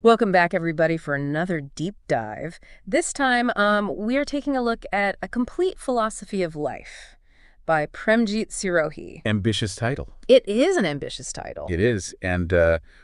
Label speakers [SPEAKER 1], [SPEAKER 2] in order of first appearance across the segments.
[SPEAKER 1] Welcome back, everybody, for another deep dive. This time, we are taking a look at A Complete Philosophy of Life by Premjit Sirohi.
[SPEAKER 2] Ambitious title.
[SPEAKER 1] It is an ambitious title.
[SPEAKER 2] It is, and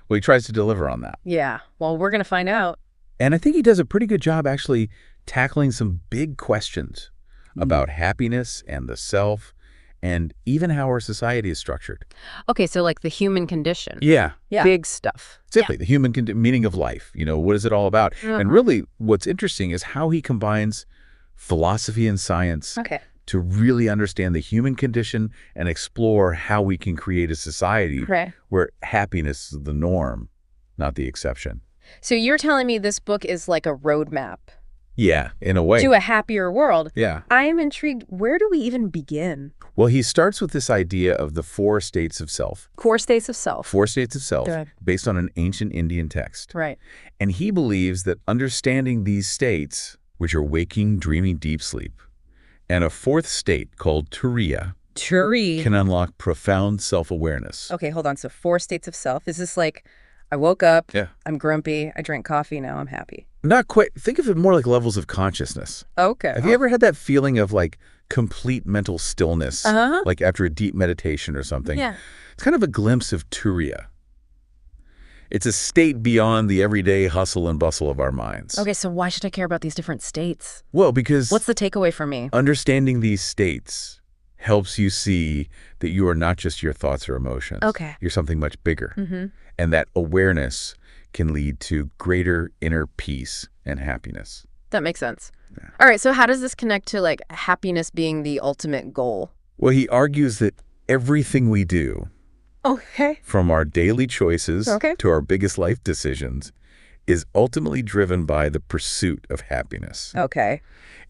[SPEAKER 2] he tries to deliver on that.
[SPEAKER 1] Yeah, well, we're going to find out.
[SPEAKER 2] And I think he does a pretty good job actually tackling some big questions about happiness and the self and even how our society is structured.
[SPEAKER 1] Okay, so like the human condition.
[SPEAKER 2] Yeah.
[SPEAKER 1] Big stuff.
[SPEAKER 2] Simply, the human meaning of life. What is it all about? And really, what's interesting is how he combines philosophy and science to really understand the human condition and explore how we can create a society where happiness is the norm, not the exception.
[SPEAKER 1] So you're telling me this book is like a roadmap?
[SPEAKER 2] Yeah, in a way.
[SPEAKER 1] To a happier world.
[SPEAKER 2] Yeah.
[SPEAKER 1] I am intrigued. Where do we even begin?
[SPEAKER 2] Well, he starts with this idea of the 4 states of self.
[SPEAKER 1] 4 states of self.
[SPEAKER 2] 4 states of self,
[SPEAKER 1] Good.
[SPEAKER 2] based on an ancient Indian text.
[SPEAKER 1] Right.
[SPEAKER 2] And he believes that understanding these states, which are waking, dreaming, deep sleep, and a 4th state called Turiya, can unlock profound self-awareness.
[SPEAKER 1] Okay, hold on. So 4 states of self. Is this like, I woke up,
[SPEAKER 2] Yeah.
[SPEAKER 1] I'm grumpy, I drank coffee, now I'm happy?
[SPEAKER 2] Not quite. Think of it more like levels of consciousness.
[SPEAKER 1] Okay.
[SPEAKER 2] Have you ever had that feeling of like complete mental stillness, like after a deep meditation or something?
[SPEAKER 1] Yeah.
[SPEAKER 2] It's kind of a glimpse of Turiya. It's a state beyond the everyday hustle and bustle of our minds.
[SPEAKER 1] Okay, so why should I care about these different states?
[SPEAKER 2] Well, because
[SPEAKER 1] What's the takeaway for me?
[SPEAKER 2] understanding these states helps you see that you are not just your thoughts or emotions.
[SPEAKER 1] Okay.
[SPEAKER 2] You're something much bigger. And that awareness can lead to greater inner peace and happiness.
[SPEAKER 1] That makes sense. All right, so how does this connect to like happiness being the ultimate goal?
[SPEAKER 2] Well, he argues that everything we do,
[SPEAKER 1] Okay.
[SPEAKER 2] from our daily choices to our biggest life decisions, is ultimately driven by the pursuit of happiness.
[SPEAKER 1] Okay.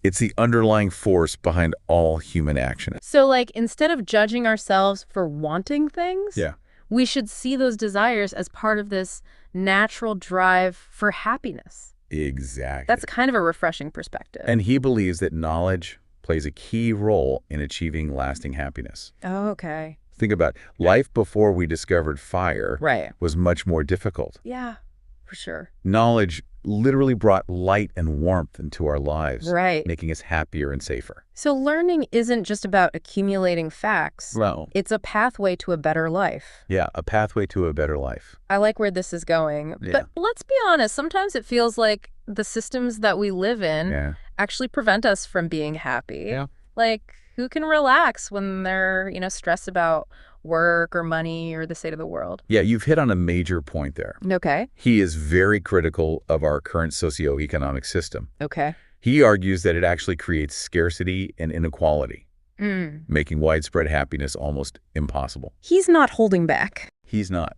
[SPEAKER 2] It's the underlying force behind all human action.
[SPEAKER 1] So like instead of judging ourselves for wanting things, we should see those desires as part of this natural drive for happiness.
[SPEAKER 2] Exactly.
[SPEAKER 1] That's kind of a refreshing perspective.
[SPEAKER 2] And he believes that knowledge plays a key role in achieving lasting happiness.
[SPEAKER 1] Oh, okay.
[SPEAKER 2] Think about life before we discovered fire
[SPEAKER 1] Right.
[SPEAKER 2] was much more difficult.
[SPEAKER 1] Yeah, for sure.
[SPEAKER 2] Knowledge literally brought light and warmth into our lives,
[SPEAKER 1] Right.
[SPEAKER 2] making us happier and safer.
[SPEAKER 1] So learning isn't just about accumulating facts.
[SPEAKER 2] Well,
[SPEAKER 1] It's a pathway to a better life.
[SPEAKER 2] yeah, a pathway to a better life.
[SPEAKER 1] I like where this is going.
[SPEAKER 2] Yeah.
[SPEAKER 1] But let's be honest, sometimes it feels like the systems that we live in actually prevent us from being happy.
[SPEAKER 2] Yeah.
[SPEAKER 1] Like, who can relax when they're, stressed about work or money or the state of the world?
[SPEAKER 2] Yeah, you've hit on a major point there.
[SPEAKER 1] Okay.
[SPEAKER 2] He is very critical of our current socioeconomic system.
[SPEAKER 1] Okay.
[SPEAKER 2] He argues that it actually creates scarcity and inequality, making widespread happiness almost impossible.
[SPEAKER 1] He's not holding back.
[SPEAKER 2] He's not.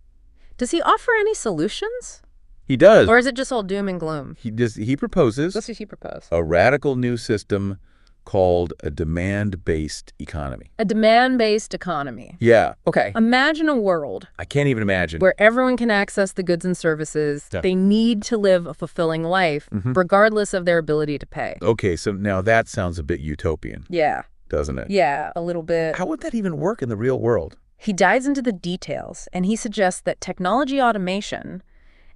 [SPEAKER 1] Does he offer any solutions?
[SPEAKER 2] He does.
[SPEAKER 1] Or is it just all doom and gloom?
[SPEAKER 2] He proposes
[SPEAKER 1] What does he propose?
[SPEAKER 2] a radical new system called a demand-based economy.
[SPEAKER 1] A demand-based economy.
[SPEAKER 2] Yeah. Okay.
[SPEAKER 1] Imagine a world
[SPEAKER 2] I can't even imagine.
[SPEAKER 1] where everyone can access the goods and services they need to live a fulfilling life, regardless of their ability to pay.
[SPEAKER 2] Okay, so now that sounds a bit utopian,
[SPEAKER 1] Yeah.
[SPEAKER 2] doesn't it?
[SPEAKER 1] Yeah, a little bit.
[SPEAKER 2] How would that even work in the real world?
[SPEAKER 1] He dives into the details, and he suggests that technology automation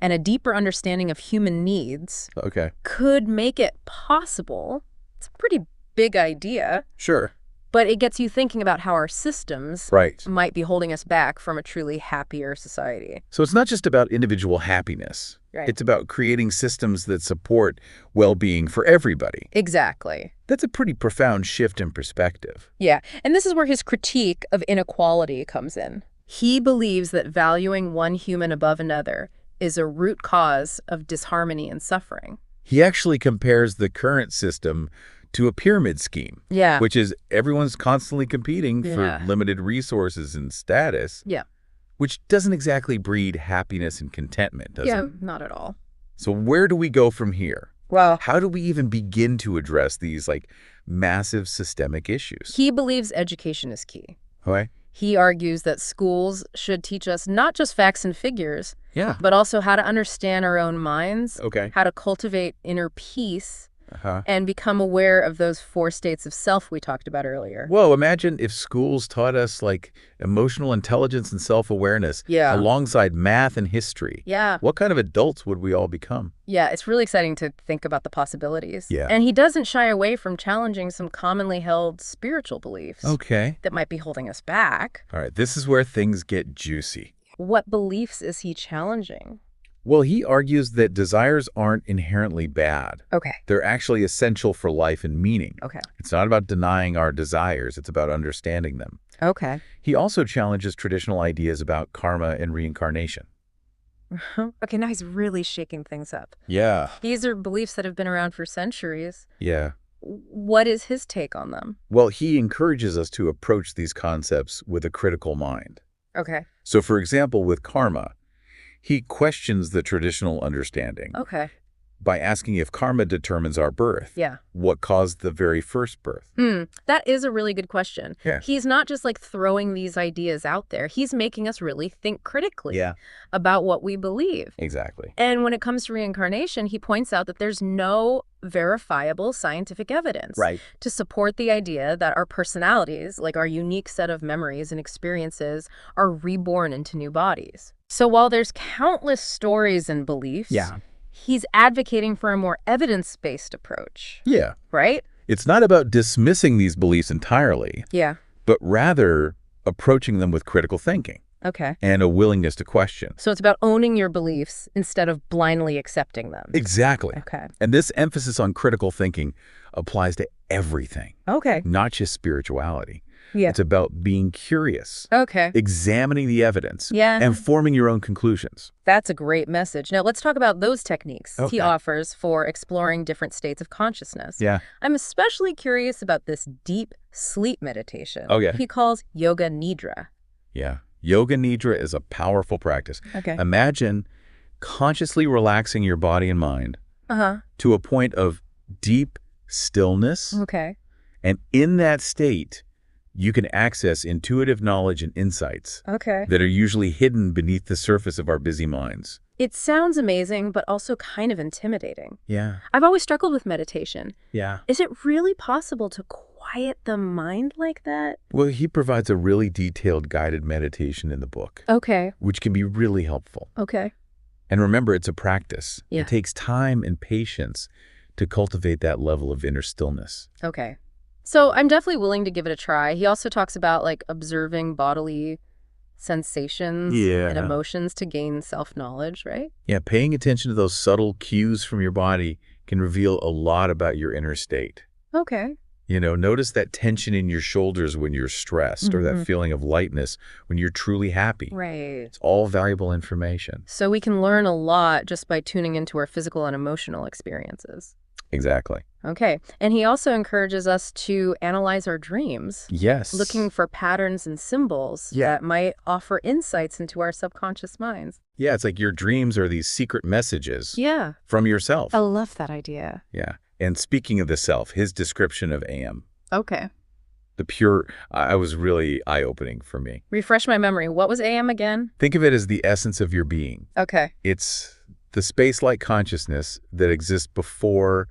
[SPEAKER 1] and a deeper understanding of human needs
[SPEAKER 2] Okay.
[SPEAKER 1] could make it possible. It's a pretty big idea,
[SPEAKER 2] Sure.
[SPEAKER 1] but it gets you thinking about how our systems
[SPEAKER 2] Right.
[SPEAKER 1] might be holding us back from a truly happier society.
[SPEAKER 2] So it's not just about individual happiness.
[SPEAKER 1] Right.
[SPEAKER 2] It's about creating systems that support well-being for everybody.
[SPEAKER 1] Exactly.
[SPEAKER 2] That's a pretty profound shift in perspective.
[SPEAKER 1] Yeah, and this is where his critique of inequality comes in. He believes that valuing one human above another is a root cause of disharmony and suffering.
[SPEAKER 2] He actually compares the current system to a pyramid scheme,
[SPEAKER 1] Yeah.
[SPEAKER 2] which is everyone's constantly competing
[SPEAKER 1] Yeah.
[SPEAKER 2] for limited resources and status,
[SPEAKER 1] Yeah.
[SPEAKER 2] which doesn't exactly breed happiness and contentment, does it?
[SPEAKER 1] Not at all.
[SPEAKER 2] So where do we go from here?
[SPEAKER 1] Well,
[SPEAKER 2] How do we even begin to address these massive systemic issues?
[SPEAKER 1] he believes education is key.
[SPEAKER 2] Okay.
[SPEAKER 1] He argues that schools should teach us not just facts and figures,
[SPEAKER 2] Yeah.
[SPEAKER 1] but also how to understand our own minds,
[SPEAKER 2] Okay.
[SPEAKER 1] how to cultivate inner peace, and become aware of those 4 states of self we talked about earlier.
[SPEAKER 2] Whoa, imagine if schools taught us like emotional intelligence and self-awareness alongside math and history.
[SPEAKER 1] Yeah.
[SPEAKER 2] What kind of adults would we all become?
[SPEAKER 1] Yeah, it's really exciting to think about the possibilities.
[SPEAKER 2] Yeah.
[SPEAKER 1] And he doesn't shy away from challenging some commonly held spiritual beliefs that might be holding us back.
[SPEAKER 2] All right, this is where things get juicy.
[SPEAKER 1] What beliefs is he challenging?
[SPEAKER 2] Well, he argues that desires aren't inherently bad.
[SPEAKER 1] Okay.
[SPEAKER 2] They're actually essential for life and meaning.
[SPEAKER 1] Okay.
[SPEAKER 2] It's not about denying our desires. It's about understanding them.
[SPEAKER 1] Okay.
[SPEAKER 2] He also challenges traditional ideas about karma and reincarnation.
[SPEAKER 1] Okay, now he's really shaking things up.
[SPEAKER 2] Yeah.
[SPEAKER 1] These are beliefs that have been around for centuries.
[SPEAKER 2] Yeah.
[SPEAKER 1] What is his take on them?
[SPEAKER 2] Well, he encourages us to approach these concepts with a critical mind.
[SPEAKER 1] Okay.
[SPEAKER 2] So, for example, with karma, he questions the traditional understanding
[SPEAKER 1] Okay.
[SPEAKER 2] by asking if karma determines our birth.
[SPEAKER 1] Yeah.
[SPEAKER 2] What caused the very first birth?
[SPEAKER 1] That is a really good question.
[SPEAKER 2] Yeah.
[SPEAKER 1] He's not just like throwing these ideas out there. He's making us really think critically about what we believe.
[SPEAKER 2] Exactly.
[SPEAKER 1] And when it comes to reincarnation, he points out that there's no verifiable scientific evidence to support the idea that our personalities, like our unique set of memories and experiences, are reborn into new bodies. So while there's countless stories and beliefs, he's advocating for a more evidence-based approach.
[SPEAKER 2] Yeah.
[SPEAKER 1] Right?
[SPEAKER 2] It's not about dismissing these beliefs entirely, but rather approaching them with critical thinking.
[SPEAKER 1] Okay.
[SPEAKER 2] And a willingness to question.
[SPEAKER 1] So it's about owning your beliefs instead of blindly accepting them.
[SPEAKER 2] Exactly.
[SPEAKER 1] Okay.
[SPEAKER 2] And this emphasis on critical thinking applies to everything.
[SPEAKER 1] Okay.
[SPEAKER 2] Not just spirituality.
[SPEAKER 1] Yeah.
[SPEAKER 2] It's about being curious.
[SPEAKER 1] Okay.
[SPEAKER 2] Examining the evidence.
[SPEAKER 1] Yeah.
[SPEAKER 2] And forming your own conclusions.
[SPEAKER 1] That's a great message. Now, let's talk about those techniques he offers for exploring different states of consciousness.
[SPEAKER 2] Yeah.
[SPEAKER 1] I'm especially curious about this deep sleep meditation he calls Yoga Nidra.
[SPEAKER 2] Yeah. Yoga Nidra is a powerful practice.
[SPEAKER 1] Okay.
[SPEAKER 2] Imagine consciously relaxing your body and mind to a point of deep stillness.
[SPEAKER 1] Okay.
[SPEAKER 2] And in that state, you can access intuitive knowledge and insights that are usually hidden beneath the surface of our busy minds.
[SPEAKER 1] It sounds amazing, but also kind of intimidating.
[SPEAKER 2] Yeah.
[SPEAKER 1] I've always struggled with meditation.
[SPEAKER 2] Yeah.
[SPEAKER 1] Is it really possible to quiet the mind like that?
[SPEAKER 2] Well, he provides a really detailed guided meditation in the book.
[SPEAKER 1] Okay.
[SPEAKER 2] Which can be really helpful.
[SPEAKER 1] Okay.
[SPEAKER 2] And remember, it's a practice.
[SPEAKER 1] Yeah.
[SPEAKER 2] It takes time and patience to cultivate that level of inner stillness.
[SPEAKER 1] Okay. So I'm definitely willing to give it a try. He also talks about like observing bodily sensations and emotions to gain self-knowledge, right?
[SPEAKER 2] Yeah, paying attention to those subtle cues from your body can reveal a lot about your inner state.
[SPEAKER 1] Okay.
[SPEAKER 2] You know, notice that tension in your shoulders when you're stressed or that feeling of lightness when you're truly happy.
[SPEAKER 1] Right.
[SPEAKER 2] It's all valuable information.
[SPEAKER 1] So we can learn a lot just by tuning into our physical and emotional experiences.
[SPEAKER 2] Exactly.
[SPEAKER 1] Okay. And he also encourages us to analyze our dreams.
[SPEAKER 2] Yes.
[SPEAKER 1] Looking for patterns and symbols that might offer insights into our subconscious minds.
[SPEAKER 2] Yeah, it's like your dreams are these secret messages from yourself.
[SPEAKER 1] I love that idea.
[SPEAKER 2] Yeah. And speaking of the self, his description of AM.
[SPEAKER 1] Okay.
[SPEAKER 2] The pure, I was really eye-opening for me.
[SPEAKER 1] Refresh my memory. What was AM again?
[SPEAKER 2] Think of it as the essence of your being.
[SPEAKER 1] Okay.
[SPEAKER 2] It's the space-like consciousness that exists before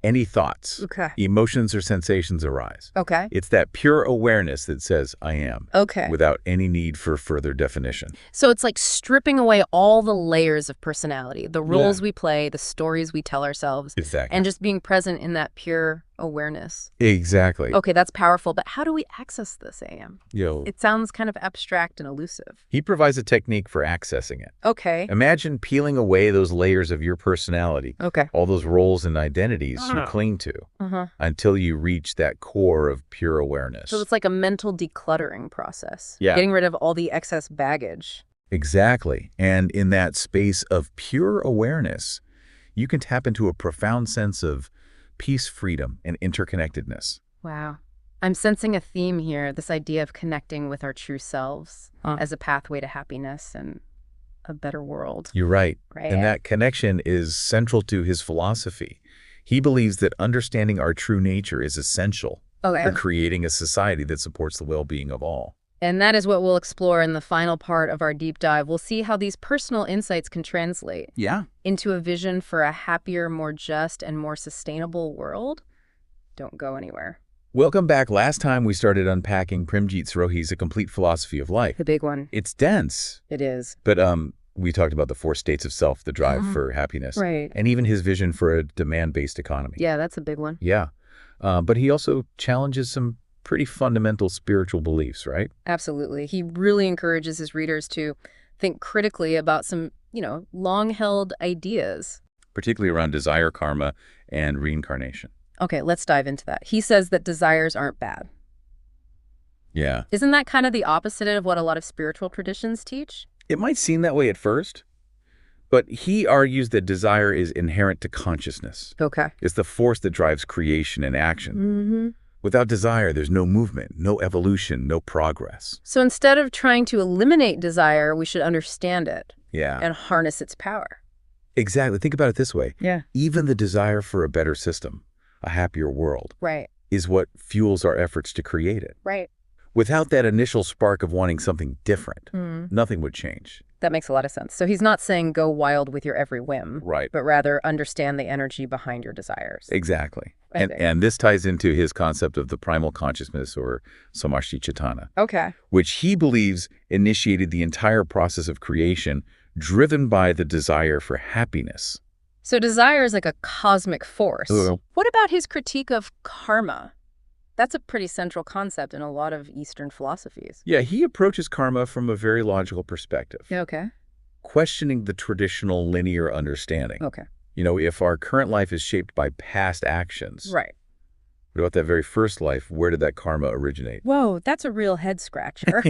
[SPEAKER 2] any thoughts, emotions, or sensations arise.
[SPEAKER 1] Okay.
[SPEAKER 2] It's that pure awareness that says, I am, without any need for further definition.
[SPEAKER 1] So it's like stripping away all the layers of personality, the roles we play, the stories we tell ourselves, and just being present in that pure awareness.
[SPEAKER 2] Exactly.
[SPEAKER 1] Okay, that's powerful, but how do we access this AM?
[SPEAKER 2] Yo.
[SPEAKER 1] It sounds kind of abstract and elusive.
[SPEAKER 2] He provides a technique for accessing it.
[SPEAKER 1] Okay.
[SPEAKER 2] Imagine peeling away those layers of your personality, all those roles and identities you cling to, until you reach that core of pure awareness.
[SPEAKER 1] So it's like a mental decluttering process. Getting rid of all the excess baggage.
[SPEAKER 2] Exactly. And in that space of pure awareness, you can tap into a profound sense of peace, freedom, and interconnectedness.
[SPEAKER 1] Wow. I'm sensing a theme here, this idea of connecting with our true selves as a pathway to happiness and a better world.
[SPEAKER 2] You're right. And that connection is central to his philosophy. He believes that understanding our true nature is essential for creating a society that supports the well-being of all.
[SPEAKER 1] And that is what we'll explore in the final part of our deep dive. We'll see how these personal insights can translate into a vision for a happier, more just, and more sustainable world. Don't go anywhere.
[SPEAKER 2] Welcome back. Last time we started unpacking Premjit Srohi's A Complete Philosophy of Life.
[SPEAKER 1] The big one.
[SPEAKER 2] It's dense.
[SPEAKER 1] It is.
[SPEAKER 2] But we talked about the 4 states of self, the drive for happiness.
[SPEAKER 1] Right.
[SPEAKER 2] And even his vision for a demand-based economy.
[SPEAKER 1] Yeah, that's a big one.
[SPEAKER 2] Yeah. But he also challenges some pretty fundamental spiritual beliefs, right?
[SPEAKER 1] Absolutely. He really encourages his readers to think critically about some, long-held ideas.
[SPEAKER 2] Particularly around desire, karma, and reincarnation.
[SPEAKER 1] Okay, let's dive into that. He says that desires aren't bad.
[SPEAKER 2] Yeah.
[SPEAKER 1] Isn't that kind of the opposite of what a lot of spiritual traditions teach?
[SPEAKER 2] It might seem that way at first, but he argues that desire is inherent to consciousness.
[SPEAKER 1] Okay.
[SPEAKER 2] It's the force that drives creation and action.
[SPEAKER 1] Mm-hmm.
[SPEAKER 2] Without desire, there's no movement, no evolution, no progress.
[SPEAKER 1] So instead of trying to eliminate desire, we should understand it.
[SPEAKER 2] Yeah.
[SPEAKER 1] And harness its power.
[SPEAKER 2] Exactly. Think about it this way.
[SPEAKER 1] Yeah.
[SPEAKER 2] Even the desire for a better system, a happier world,
[SPEAKER 1] right,
[SPEAKER 2] is what fuels our efforts to create it.
[SPEAKER 1] Right.
[SPEAKER 2] Without that initial spark of wanting something different, nothing would change.
[SPEAKER 1] That makes a lot of sense. So he's not saying go wild with your every whim,
[SPEAKER 2] right,
[SPEAKER 1] but rather understand the energy behind your desires.
[SPEAKER 2] Exactly. And this ties into his concept of the primal consciousness, or Samashti Chaitana.
[SPEAKER 1] Okay.
[SPEAKER 2] Which he believes initiated the entire process of creation, driven by the desire for happiness.
[SPEAKER 1] So desire is like a cosmic force. What about his critique of karma? That's a pretty central concept in a lot of Eastern philosophies.
[SPEAKER 2] Yeah, he approaches karma from a very logical perspective.
[SPEAKER 1] Okay.
[SPEAKER 2] Questioning the traditional linear understanding.
[SPEAKER 1] Okay.
[SPEAKER 2] If our current life is shaped by past actions.
[SPEAKER 1] Right.
[SPEAKER 2] What about that very first life? Where did that karma originate?
[SPEAKER 1] Whoa, that's a real head scratcher.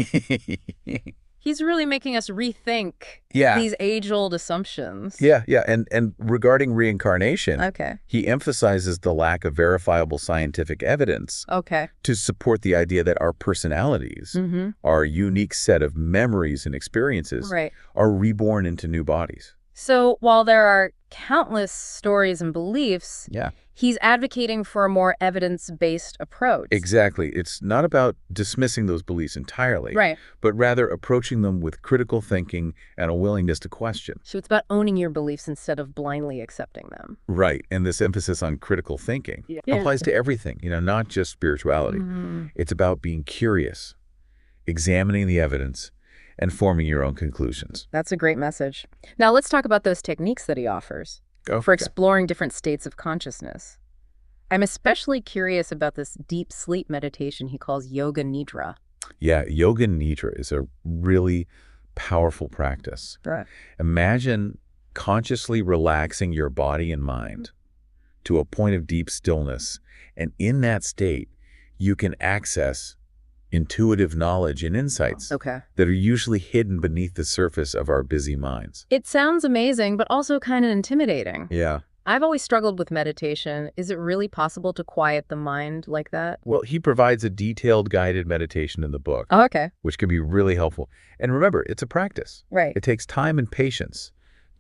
[SPEAKER 1] He's really making us rethink these age-old assumptions.
[SPEAKER 2] Yeah. And regarding reincarnation, he emphasizes the lack of verifiable scientific evidence to support the idea that our personalities, our unique set of memories and experiences, are reborn into new bodies.
[SPEAKER 1] So while there are countless stories and beliefs, he's advocating for a more evidence-based approach.
[SPEAKER 2] Exactly. It's not about dismissing those beliefs entirely, but rather approaching them with critical thinking and a willingness to question.
[SPEAKER 1] So it's about owning your beliefs instead of blindly accepting them.
[SPEAKER 2] Right. And this emphasis on critical thinking applies to everything, not just spirituality. It's about being curious, examining the evidence, and forming your own conclusions.
[SPEAKER 1] That's a great message. Now let's talk about those techniques that he offers for exploring different states of consciousness. I'm especially curious about this deep sleep meditation he calls Yoga Nidra.
[SPEAKER 2] Yeah, Yoga Nidra is a really powerful practice.
[SPEAKER 1] Right.
[SPEAKER 2] Imagine consciously relaxing your body and mind to a point of deep stillness, and in that state, you can access intuitive knowledge and insights that are usually hidden beneath the surface of our busy minds.
[SPEAKER 1] It sounds amazing, but also kind of intimidating.
[SPEAKER 2] Yeah.
[SPEAKER 1] I've always struggled with meditation. Is it really possible to quiet the mind like that?
[SPEAKER 2] Well, he provides a detailed guided meditation in the book, which can be really helpful. And remember, it's a practice.
[SPEAKER 1] Right.
[SPEAKER 2] It takes time and patience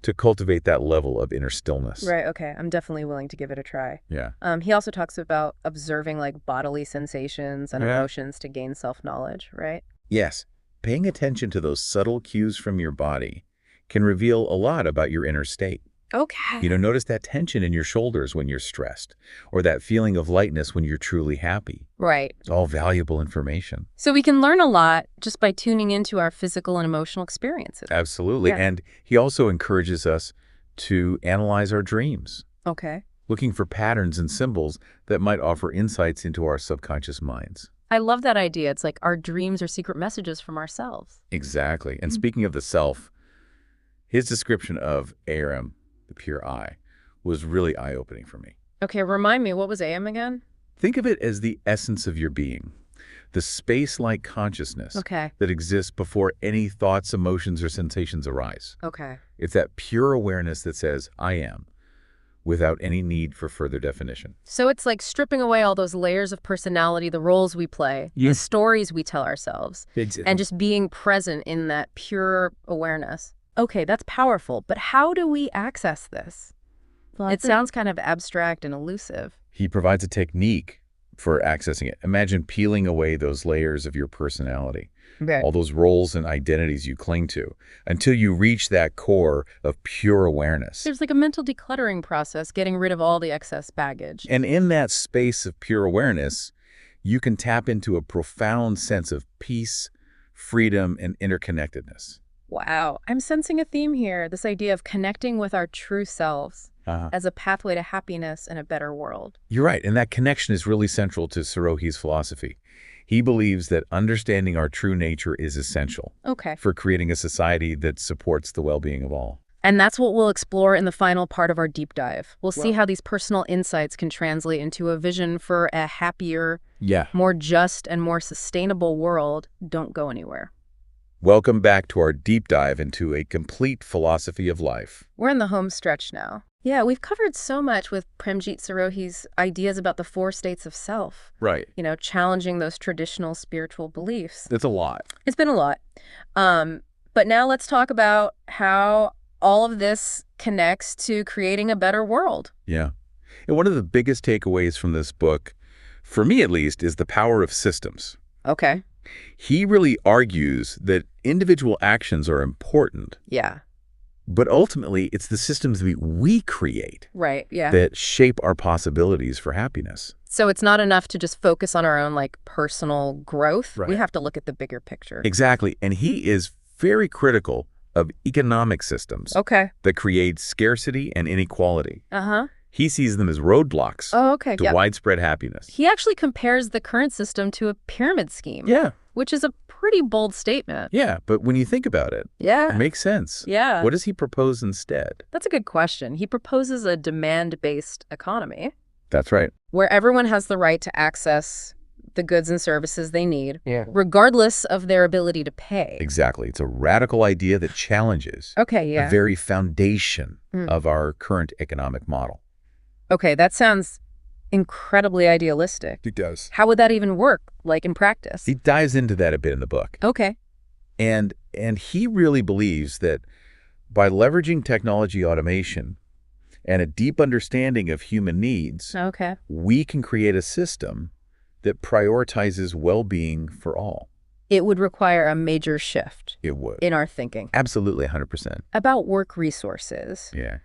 [SPEAKER 2] to cultivate that level of inner stillness.
[SPEAKER 1] Right, okay. I'm definitely willing to give it a try.
[SPEAKER 2] Yeah.
[SPEAKER 1] He also talks about observing bodily sensations and emotions to gain self-knowledge, right?
[SPEAKER 2] Yes. Paying attention to those subtle cues from your body can reveal a lot about your inner state.
[SPEAKER 1] Okay.
[SPEAKER 2] Notice that tension in your shoulders when you're stressed, or that feeling of lightness when you're truly happy.
[SPEAKER 1] Right.
[SPEAKER 2] It's all valuable information.
[SPEAKER 1] So we can learn a lot just by tuning into our physical and emotional experiences.
[SPEAKER 2] Absolutely. Yeah. And he also encourages us to analyze our dreams.
[SPEAKER 1] Okay.
[SPEAKER 2] Looking for patterns and symbols that might offer insights into our subconscious minds.
[SPEAKER 1] I love that idea. It's like our dreams are secret messages from ourselves.
[SPEAKER 2] Exactly. And speaking of the self, his description of Aram, the pure I, was really eye-opening for me.
[SPEAKER 1] Okay, remind me, what was AM again?
[SPEAKER 2] Think of it as the essence of your being, the space-like consciousness that exists before any thoughts, emotions, or sensations arise.
[SPEAKER 1] Okay.
[SPEAKER 2] It's that pure awareness that says, I am, without any need for further definition.
[SPEAKER 1] So it's like stripping away all those layers of personality, the roles we play, the stories we tell ourselves, and just being present in that pure awareness. Okay, that's powerful, but how do we access this? Well, it sounds kind of abstract and elusive.
[SPEAKER 2] He provides a technique for accessing it. Imagine peeling away those layers of your personality, all those roles and identities you cling to, until you reach that core of pure awareness.
[SPEAKER 1] There's like a mental decluttering process, getting rid of all the excess baggage.
[SPEAKER 2] And in that space of pure awareness, you can tap into a profound sense of peace, freedom, and interconnectedness.
[SPEAKER 1] Wow. I'm sensing a theme here, this idea of connecting with our true selves as a pathway to happiness and a better world.
[SPEAKER 2] You're right, and that connection is really central to Sirohi's philosophy. He believes that understanding our true nature is essential for creating a society that supports the well-being of all.
[SPEAKER 1] And that's what we'll explore in the final part of our deep dive. We'll see how these personal insights can translate into a vision for a happier, more just, and more sustainable world. Don't go anywhere.
[SPEAKER 2] Welcome back to our deep dive into a complete philosophy of life.
[SPEAKER 1] We're in the home stretch now. Yeah, we've covered so much with Premjit Sirohi's ideas about the 4 states of self.
[SPEAKER 2] Right.
[SPEAKER 1] You know, challenging those traditional spiritual beliefs.
[SPEAKER 2] It's a lot.
[SPEAKER 1] It's been a lot. But now let's talk about how all of this connects to creating a better world.
[SPEAKER 2] Yeah. And one of the biggest takeaways from this book, for me at least, is the power of systems.
[SPEAKER 1] Okay.
[SPEAKER 2] He really argues that individual actions are important.
[SPEAKER 1] Yeah.
[SPEAKER 2] But ultimately, it's the systems we create
[SPEAKER 1] that
[SPEAKER 2] shape our possibilities for happiness.
[SPEAKER 1] So it's not enough to just focus on our own personal growth. Right. We have to look at the bigger picture.
[SPEAKER 2] Exactly. And he is very critical of economic systems that create scarcity and inequality. He sees them as roadblocks to widespread happiness.
[SPEAKER 1] He actually compares the current system to a pyramid scheme.
[SPEAKER 2] Yeah.
[SPEAKER 1] Which is a pretty bold statement.
[SPEAKER 2] Yeah, but when you think about it, it makes sense.
[SPEAKER 1] Yeah.
[SPEAKER 2] What does he propose instead?
[SPEAKER 1] That's a good question. He proposes a demand-based economy.
[SPEAKER 2] That's right.
[SPEAKER 1] Where everyone has the right to access the goods and services they need, regardless of their ability to pay.
[SPEAKER 2] Exactly. It's a radical idea that challenges the very foundation of our current economic model.
[SPEAKER 1] Okay, that sounds incredibly idealistic.
[SPEAKER 2] It does.
[SPEAKER 1] How would that even work, in practice?
[SPEAKER 2] He dives into that a bit in the book.
[SPEAKER 1] Okay.
[SPEAKER 2] And he really believes that by leveraging technology automation and a deep understanding of human needs, we can create a system that prioritizes well-being for all.
[SPEAKER 1] It would require a major shift.
[SPEAKER 2] It would.
[SPEAKER 1] In our thinking.
[SPEAKER 2] Absolutely, 100%.
[SPEAKER 1] About work resources.
[SPEAKER 2] Yeah.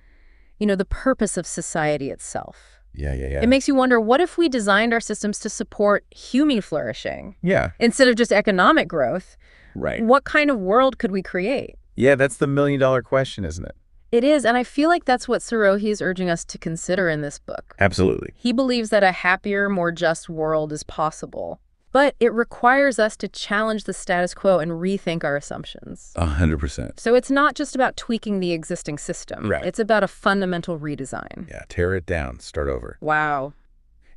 [SPEAKER 1] You know, the purpose of society itself.
[SPEAKER 2] Yeah.
[SPEAKER 1] It makes you wonder, what if we designed our systems to support human flourishing?
[SPEAKER 2] Yeah.
[SPEAKER 1] Instead of just economic growth?
[SPEAKER 2] Right.
[SPEAKER 1] What kind of world could we create?
[SPEAKER 2] Yeah, that's the million-dollar question, isn't it?
[SPEAKER 1] It is, and I feel like that's what Sirohi is urging us to consider in this book.
[SPEAKER 2] Absolutely.
[SPEAKER 1] He believes that a happier, more just world is possible. But it requires us to challenge the status quo and rethink our assumptions.
[SPEAKER 2] 100%.
[SPEAKER 1] So it's not just about tweaking the existing system.
[SPEAKER 2] Right.
[SPEAKER 1] It's about a fundamental redesign.
[SPEAKER 2] Yeah, tear it down, start over.
[SPEAKER 1] Wow.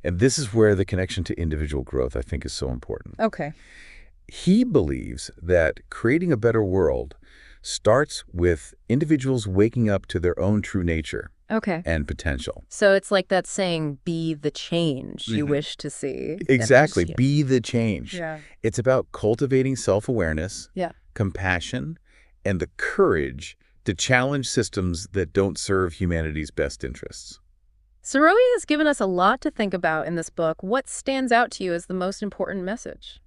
[SPEAKER 2] And this is where the connection to individual growth, I think, is so important.
[SPEAKER 1] Okay.
[SPEAKER 2] He believes that creating a better world starts with individuals waking up to their own true nature. And potential.
[SPEAKER 1] So it's like that saying, be the change you wish to see.
[SPEAKER 2] Exactly. Be the change.
[SPEAKER 1] Yeah.
[SPEAKER 2] It's about cultivating self-awareness, compassion, and the courage to challenge systems that don't serve humanity's best interests.
[SPEAKER 1] Sirohi has given us a lot to think about in this book. What stands out to you as the most important message?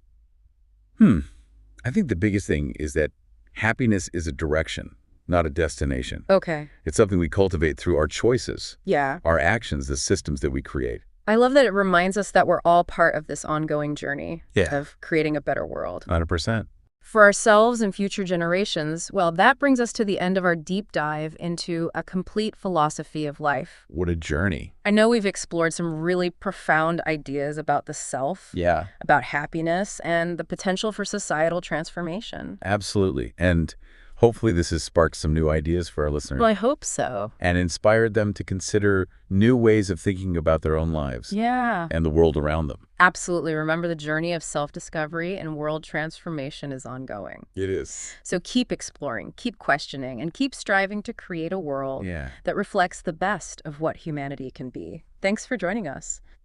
[SPEAKER 2] I think the biggest thing is that happiness is a direction, not a destination.
[SPEAKER 1] Okay.
[SPEAKER 2] It's something we cultivate through our choices, our actions, the systems that we create.
[SPEAKER 1] I love that it reminds us that we're all part of this ongoing journey of creating a better world.
[SPEAKER 2] 100%.
[SPEAKER 1] For ourselves and future generations, well, that brings us to the end of our deep dive into a complete philosophy of life.
[SPEAKER 2] What a journey.
[SPEAKER 1] I know we've explored some really profound ideas about the self, about happiness, and the potential for societal transformation.
[SPEAKER 2] Absolutely. And hopefully this has sparked some new ideas for our listeners.
[SPEAKER 1] Well, I hope so.
[SPEAKER 2] And inspired them to consider new ways of thinking about their own lives. And the world around them.
[SPEAKER 1] Absolutely. Remember, the journey of self-discovery and world transformation is ongoing.
[SPEAKER 2] It is.
[SPEAKER 1] So keep exploring, keep questioning, and keep striving to create a world that reflects the best of what humanity can be. Thanks for joining us.